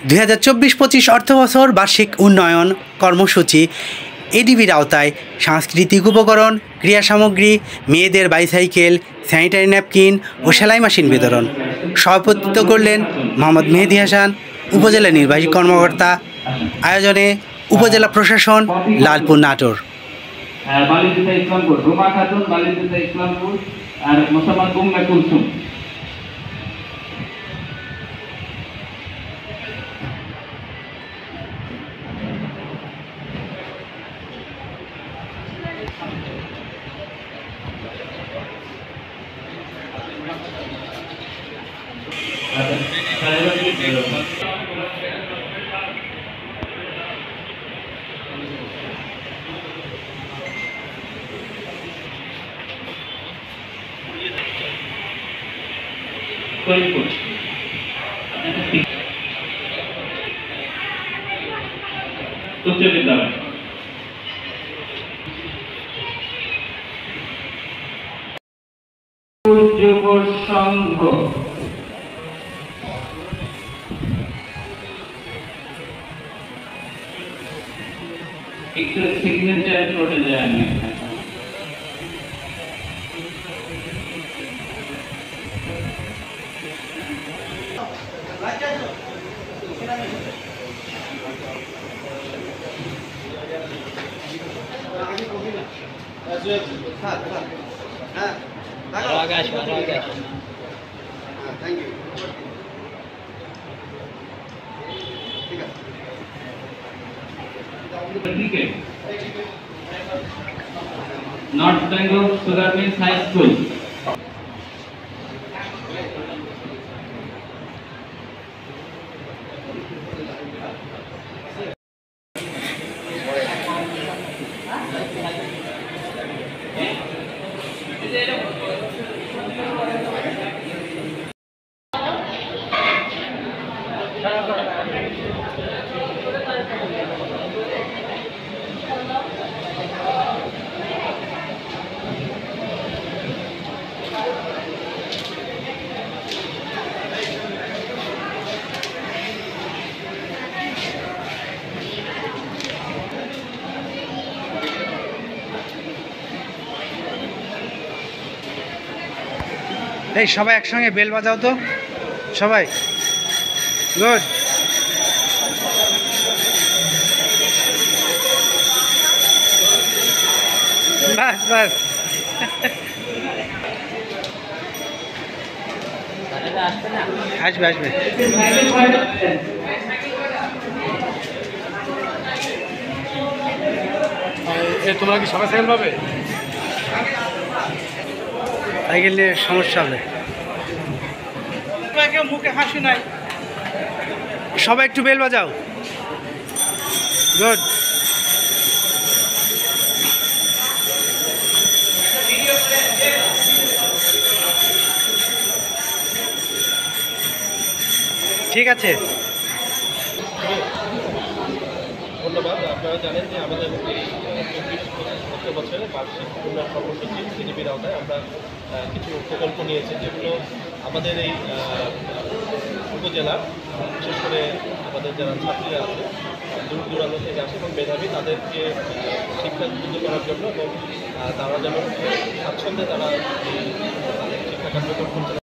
2024-25 অর্থবছর বার্ষিক উন্নয়ন কর্মসূচি এডিবির আওতায় সাংস্কৃতিক উপকরণ, ক্রীড়া সামগ্রী, মেয়েদের বাইসাইকেল, স্যানিটারি ন্যাপকিন ও সেলাই মেশিন বিতরণ। সভাপতিত্ব করলেন মোহাম্মদ মেহেদী হাসান, উপজেলা নির্বাহী কর্মকর্তা। আয়োজনে উপজেলা প্রশাসন, লালপুর নাটোর। উচ্চ বিদ্যালয় যুব সংঘ একটু সিগনেচার করে দেন। North Bengal Sugar Mills High School. এই সবাই একসঙ্গে বেল বাজাও তো সবাই। গুড। বাস বাস। আসবে আসবে। তোমরা কি সবাই সাইকেল পাবে? সাইকেল নিয়ে সমস্যা হবে। মুখে হাসি নাই। সবাই একটু বেল বাজাও। গুড। ঠিক আছে। ধন্যবাদ। আপনারা জানেন যে আমাদের এই 24-25 বছরের বার্ষিক উন্নয়ন কর্মসূচি এডিবির আওতায় আমরা কিছু প্রকল্প নিয়েছি, যেগুলো আমাদের এই উপজেলার বিশেষ করে আমাদের যারা ছাত্রীরা আছে দূর দূরান্ত থেকে আসে এবং মেধাবী তাদেরকে শিক্ষা উন্নীত করার জন্য এবং তারা যেন স্বাচ্ছন্দ্যে তারা এই শিক্ষা কার্যক্রম